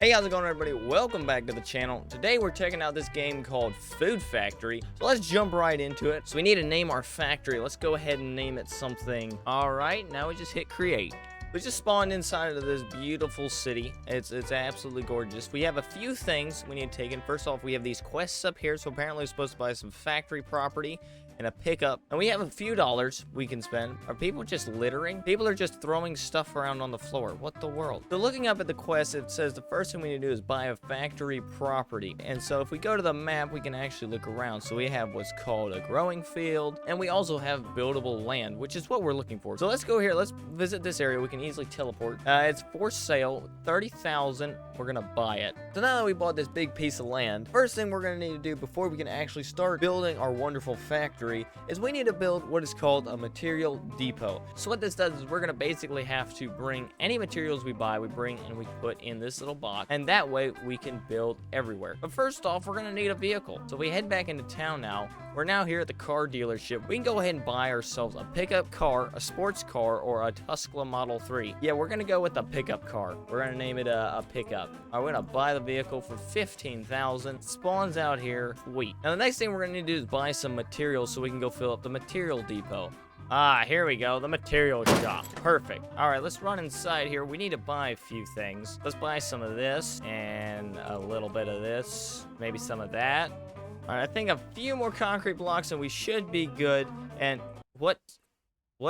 Hey, how's it going, everybody? Welcome back to the channel. Today we're checking out this game called Food Factory. So let's jump right into it. So we need to name our factory. Let's go ahead and name it something. All right, now we just hit create. We just spawned inside of this beautiful city. It's absolutely gorgeous. We have a few things we need to take in. First off, we have these quests up here. So apparently we're supposed to buy some factory property and a pickup, and we have a few dollars we can spend. Are people just littering? People are just throwing stuff around on the floor. What the world? So looking up at the quest, it says the first thing we need to do is buy a factory property. And so if we go to the map, we can actually look around. So we have what's called a growing field, and we also have buildable land, which is what we're looking for. So let's go here. Let's visit this area. We can easily teleport. It's for sale, 30,000. We're gonna buy it. So now that we bought this big piece of land, first thing we're gonna need to do before we can actually start building our wonderful factory is we need to build what is called a material depot. So what this does is we're gonna basically have to bring any materials we buy, we bring and we put in this little box, and that way we can build everywhere. But first off, we're gonna need a vehicle. So we head back into town now. We're now here at the car dealership. We can go ahead and buy ourselves a pickup car, a sports car, or a Tesla Model 3. Yeah, we're gonna go with the pickup car. We're gonna name it a pickup. All right, we're gonna buy the vehicle for 15,000. Spawns out here. Sweet. Now the next thing we're gonna need to do is buy some materials so we can go fill up the material depot. Ah, here we go, the material shop. Perfect. All right, let's run inside here. We need to buy a few things. Let's buy some of this and a little bit of this, maybe some of that. All right, I think a few more concrete blocks and we should be good. And what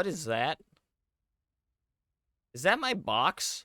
is that? Is that my box?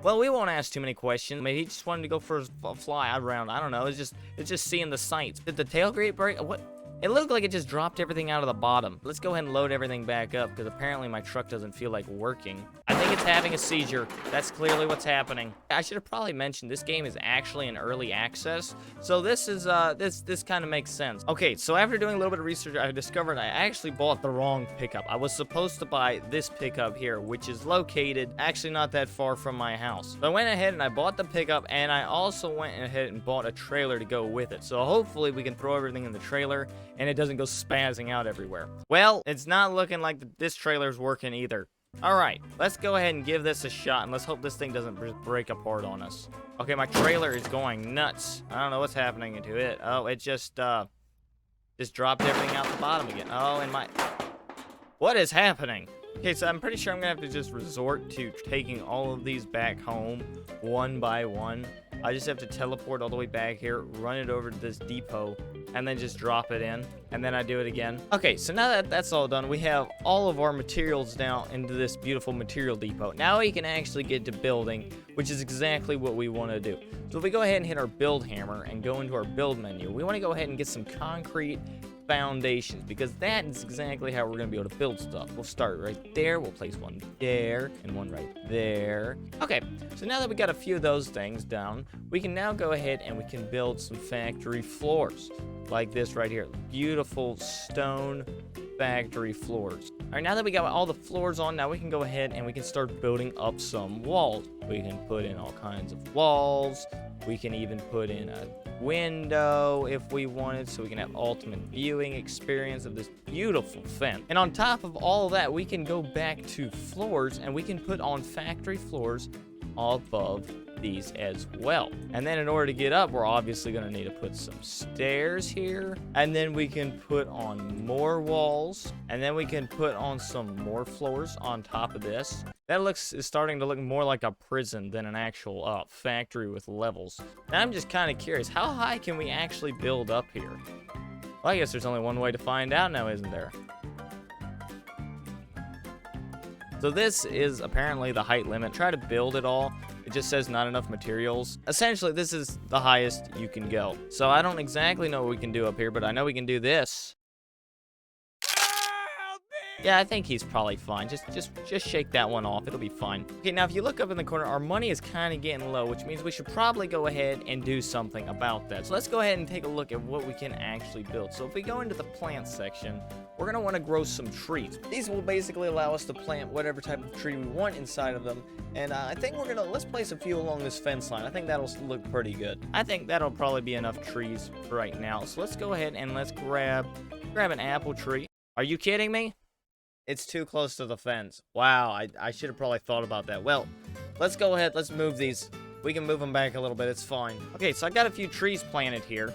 Well, we won't ask too many questions. Maybe he just wanted to go for a fly around. I don't know. It's just seeing the sights. Did the tailgate break? What? It looked like it just dropped everything out of the bottom. Let's go ahead and load everything back up because apparently my truck doesn't feel like working. I think it's having a seizure. That's clearly what's happening. I should have probably mentioned this game is actually in early access. So this is this kind of makes sense. Okay, so after doing a little bit of research, I discovered I actually bought the wrong pickup. I was supposed to buy this pickup here, which is located actually not that far from my house. So I went ahead and I bought the pickup, and I also went ahead and bought a trailer to go with it. So hopefully we can throw everything in the trailer and it doesn't go spazzing out everywhere. Well, it's not looking like this trailer's working either. All right, let's go ahead and give this a shot, and let's hope this thing doesn't break apart on us. Okay, my trailer is going nuts. I don't know what's happening to it. Oh, it just dropped everything out the bottom again. Oh, and what is happening? Okay, so I'm pretty sure I'm gonna have to just resort to taking all of these back home one by one. I just have to teleport all the way back here, run it over to this depot, and then just drop it in, and then I do it again. Okay, so now that that's all done, we have all of our materials now into this beautiful material depot. Now we can actually get to building, which is exactly what we want to do. So if we go ahead and hit our build hammer and go into our build menu, we want to go ahead and get some concrete foundations, because that is exactly how we're going to be able to build stuff. We'll start right there, we'll place one there and one right there. Okay, so now that we got a few of those things down, we can now go ahead and we can build some factory floors like this right here. Beautiful stone factory floors. All right, now that we got all the floors on, now we can go ahead and we can start building up some walls. We can put in all kinds of walls. We can even put in a window if we wanted, so we can have ultimate viewing experience of this beautiful fence. And on top of all that, we can go back to floors and we can put on factory floors above these as well. And then in order to get up, we're obviously going to need to put some stairs here, and then we can put on more walls, and then we can put on some more floors on top of this. That is starting to look more like a prison than an actual factory with levels. And I'm just kind of curious, how high can we actually build up here? Well, I guess there's only one way to find out now, isn't there? So this is apparently the height limit. Try to build it all. It just says not enough materials. Essentially, this is the highest you can go. So I don't exactly know what we can do up here, but I know we can do this. Yeah, I think he's probably fine. Just shake that one off. It'll be fine. Okay, now if you look up in the corner, our money is kind of getting low, which means we should probably go ahead and do something about that. So let's go ahead and take a look at what we can actually build. So if we go into the plant section, we're going to want to grow some trees. These will basically allow us to plant whatever type of tree we want inside of them. And I think let's place a few along this fence line. I think that'll look pretty good. I think that'll probably be enough trees right now. So let's go ahead and let's grab an apple tree. Are you kidding me? It's too close to the fence. Wow, I should have probably thought about that. Well, let's go ahead. Let's move these We can move them back a little bit. It's fine. Okay, so I got a few trees planted here.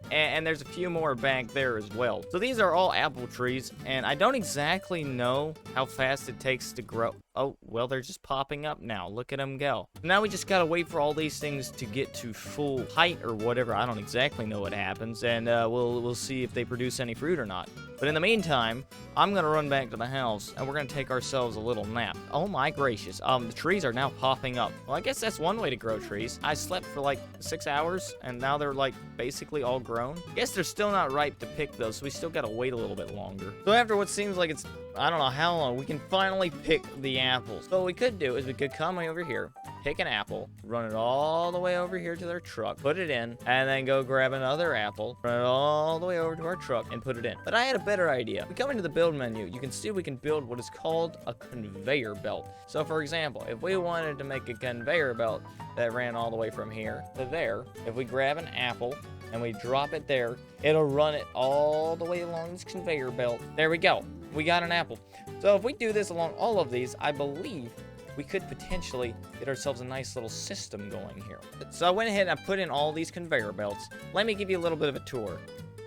And there's a few more back there as well. So these are all apple trees, and I don't exactly know how fast it takes to grow. Oh, well, they're just popping up now. Look at them go. Now we just gotta wait for all these things to get to full height or whatever. I don't exactly know what happens, and we'll see if they produce any fruit or not. But in the meantime, I'm gonna run back to the house, and we're gonna take ourselves a little nap. Oh my gracious, the trees are now popping up. Well, I guess that's one way to grow trees. I slept for like 6 hours, and now they're like basically all grown. I guess they're still not ripe to pick though, so we still gotta wait a little bit longer. So after what seems like it's, I don't know how long, we can finally pick the apples. So what we could do is we could come over here, pick an apple, run it all the way over here to their truck, put it in, and then go grab another apple, run it all the way over to our truck, and put it in. But I had a better idea. We come into the build menu, you can see we can build what is called a conveyor belt. So for example, if we wanted to make a conveyor belt that ran all the way from here to there, if we grab an apple and we drop it there, it'll run it all the way along this conveyor belt. There we go. We got an apple. So if we do this along all of these, I believe we could potentially get ourselves a nice little system going here. So I went ahead and I put in all these conveyor belts. Let me give you a little bit of a tour.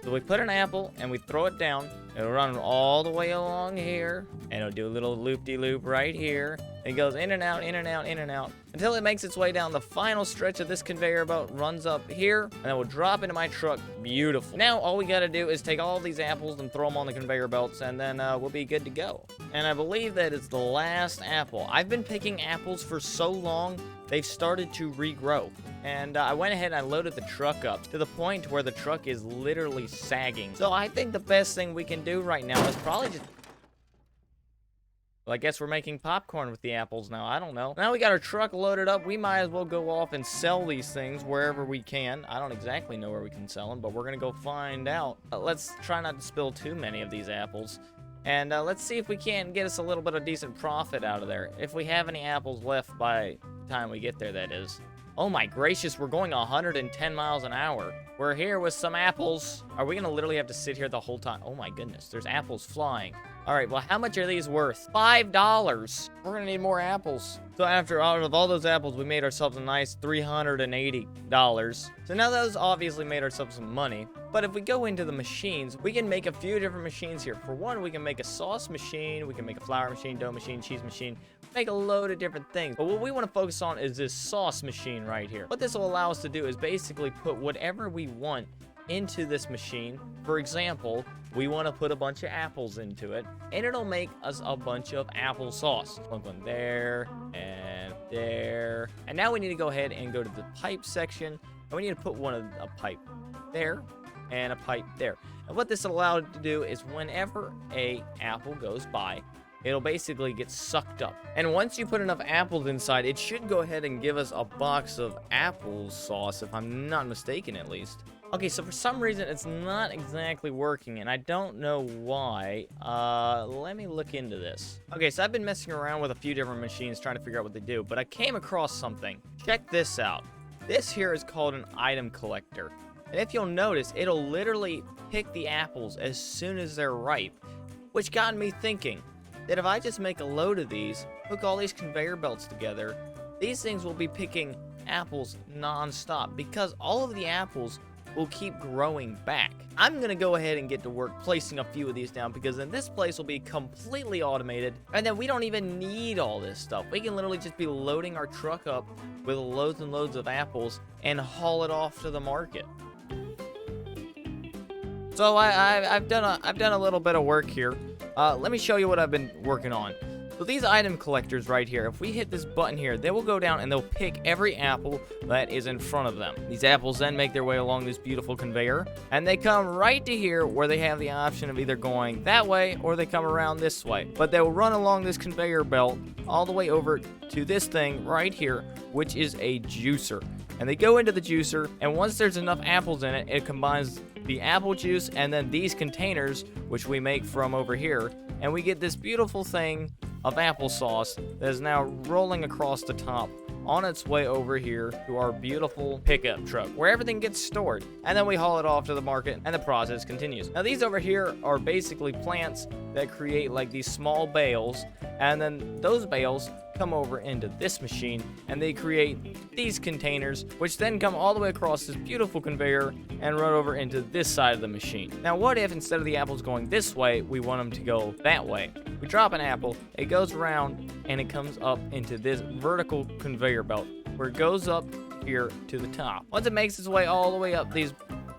So we put an apple and we throw it down. It'll run all the way along here, and it'll do a little loop-de-loop right here. It goes in and out, in and out, in and out, until it makes its way down the final stretch of this conveyor belt, runs up here, and it will drop into my truck. Beautiful. Now all we gotta do is take all these apples and throw them on the conveyor belts, and then we'll be good to go. And I believe that it's the last apple. I've been picking apples for so long, they've started to regrow. And I went ahead and I loaded the truck up to the point where the truck is literally sagging. So I think the best thing we can do right now is probably just... Well, I guess we're making popcorn with the apples now. I don't know. Now we got our truck loaded up. We might as well go off and sell these things wherever we can. I don't exactly know where we can sell them, but we're going to go find out. Let's try not to spill too many of these apples. And let's see if we can't get us a little bit of decent profit out of there. If we have any apples left by the time we get there, that is. Oh my gracious, we're going 110 miles an hour. We're here with some apples. Are we gonna literally have to sit here the whole time? Oh my goodness, there's apples flying. All right, well, how much are these worth? $5. We're gonna need more apples. So out of all those apples, we made ourselves a nice $380. So now those obviously made ourselves some money. But if we go into the machines, we can make a few different machines here. For one, we can make a sauce machine, we can make a flour machine, dough machine, cheese machine, make a load of different things. But what we want to focus on is this sauce machine right here. What this will allow us to do is basically put whatever we want into this machine. For example, we want to put a bunch of apples into it, and it'll make us a bunch of applesauce. One there, and there. And now we need to go ahead and go to the pipe section, and we need to put a pipe there, and a pipe there. And what this allowed to do is whenever a apple goes by, it'll basically get sucked up. And once you put enough apples inside, it should go ahead and give us a box of applesauce, if I'm not mistaken at least. Okay, so for some reason, it's not exactly working, and I don't know why. Let me look into this. Okay, so I've been messing around with a few different machines trying to figure out what they do, but I came across something. Check this out. This here is called an item collector. And if you'll notice, it'll literally pick the apples as soon as they're ripe, which got me thinking that if I just make a load of these, hook all these conveyor belts together, these things will be picking apples non-stop because all of the apples will keep growing back. I'm gonna go ahead and get to work placing a few of these down because then this place will be completely automated, and then we don't even need all this stuff. We can literally just be loading our truck up with loads and loads of apples and haul it off to the market. So I've done a little bit of work here. Let me show you what I've been working on. So these item collectors right here, if we hit this button here, they will go down and they'll pick every apple that is in front of them. These apples then make their way along this beautiful conveyor, and they come right to here where they have the option of either going that way or they come around this way. But they'll run along this conveyor belt all the way over to this thing right here, which is a juicer. And they go into the juicer, and once there's enough apples in it, it combines the apple juice and then these containers, which we make from over here, and we get this beautiful thing of applesauce that is now rolling across the top on its way over here to our beautiful pickup truck where everything gets stored, and then we haul it off to the market and the process continues. Now these over here are basically plants that create like these small bales, and then those bales come over into this machine, and they create these containers, which then come all the way across this beautiful conveyor and run over into this side of the machine. Now, what if instead of the apples going this way, we want them to go that way? We drop an apple, it goes around, and it comes up into this vertical conveyor belt, where it goes up here to the top. Once it makes its way all the way up these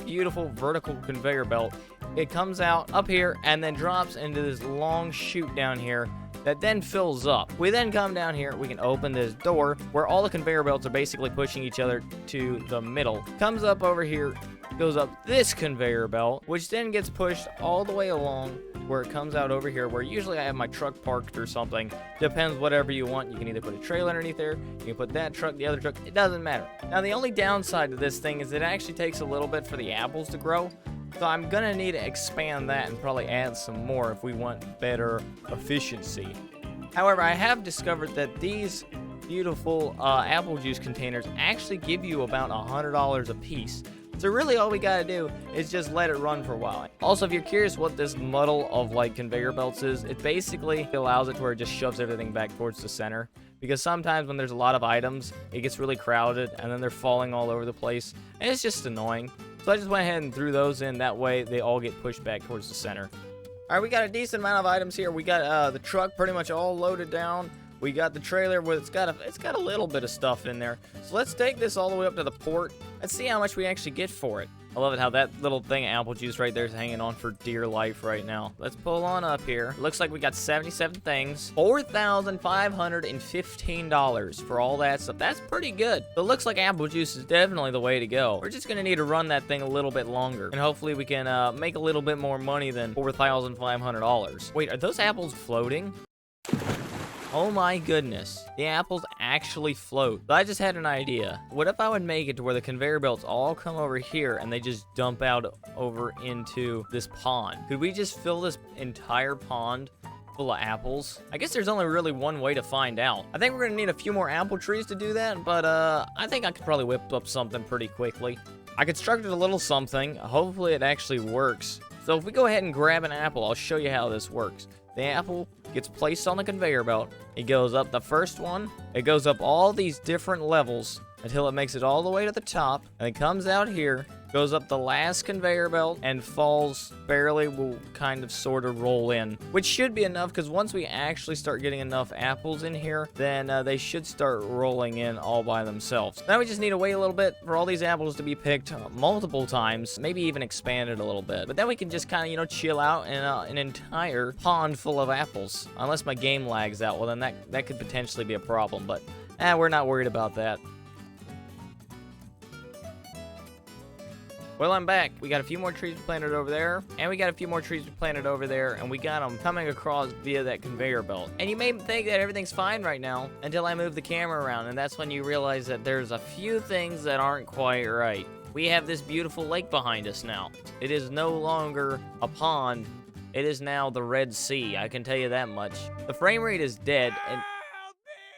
beautiful vertical conveyor belt, it comes out up here and then drops into this long chute down here that then fills up. We then come down here, we can open this door where all the conveyor belts are basically pushing each other to the middle. Comes up over here, goes up this conveyor belt, which then gets pushed all the way along where it comes out over here, where usually I have my truck parked or something. Depends whatever you want. You can either put a trailer underneath there, you can put that truck, the other truck, it doesn't matter. Now, the only downside to this thing is it actually takes a little bit for the apples to grow. So I'm gonna need to expand that and probably add some more if we want better efficiency. However, I have discovered that these beautiful apple juice containers actually give you about $100 a piece. So really all we gotta do is just let it run for a while. Also, if you're curious what this muddle of like conveyor belts is, it basically allows it to where it just shoves everything back towards the center. Because sometimes when there's a lot of items, it gets really crowded and then they're falling all over the place. And it's just annoying. So I just went ahead and threw those in. That way they all get pushed back towards the center. All right, we got a decent amount of items here. We got the truck pretty much all loaded down. We got the trailer with it's got a little bit of stuff in there. So let's take this all the way up to the port. Let's see how much we actually get for it. I love it how that little thing of apple juice right there is hanging on for dear life right now. Let's pull on up here. Looks like we got 77 things. $4,515 for all that stuff. That's pretty good. So it looks like apple juice is definitely the way to go. We're just going to need to run that thing a little bit longer. And hopefully we can make a little bit more money than $4,500. Wait, are those apples floating? Oh my goodness, the apples actually float. So I just had an idea. What if I would make it to where the conveyor belts all come over here and they just dump out over into this pond? Could we just fill this entire pond full of apples? I guess there's only really one way to find out. I think we're gonna need a few more apple trees to do that, but I think I could probably whip up something pretty quickly. I constructed a little something. Hopefully it actually works. So if we go ahead and grab an apple, I'll show you how this works. The apple gets placed on the conveyor belt. It goes up the first one. It goes up all these different levels until it makes it all the way to the top. And it comes out here, goes up the last conveyor belt, and falls barely, will kind of sort of roll in. Which should be enough, because once we actually start getting enough apples in here, then they should start rolling in all by themselves. Now we just need to wait a little bit for all these apples to be picked multiple times, maybe even expanded a little bit. But then we can just kind of, you know, chill out in an entire pond full of apples. Unless my game lags out, well then that could potentially be a problem, but we're not worried about that. Well, I'm back. We got a few more trees planted over there, and we got a few more trees planted over there, and we got them coming across via that conveyor belt. And you may think that everything's fine right now until I move the camera around, and that's when you realize that there's a few things that aren't quite right. We have this beautiful lake behind us now. It is no longer a pond. It is now the Red Sea. I can tell you that much. The frame rate is dead, and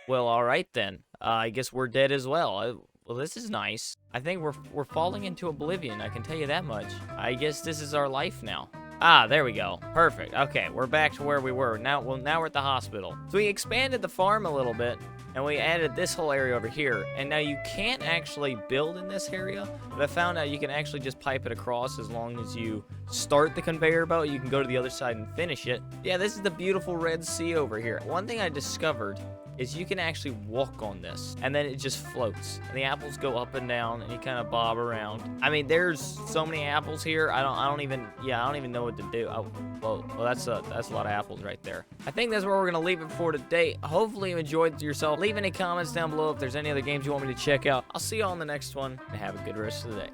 well, all right then. I guess we're dead as well. Well, this is nice. I think we're falling into oblivion, I can tell you that much. I guess this is our life now. Ah, there we go. Perfect. Okay, we're back to where we were. Now we're at the hospital. So we expanded the farm a little bit, and we added this whole area over here. And now you can't actually build in this area, but I found out you can actually just pipe it across as long as you start the conveyor belt. You can go to the other side and finish it. Yeah, this is the beautiful Red Sea over here. One thing I discovered is you can actually walk on this, and then it just floats, and the apples go up and down, and you kind of bob around. I mean, there's so many apples here. I don't even know what to do. Well, that's a lot of apples right there. I think that's where we're gonna leave it for today. Hopefully you enjoyed yourself. Leave any comments down below if there's any other games you want me to check out. I'll see you on the next one, and have a good rest of the day.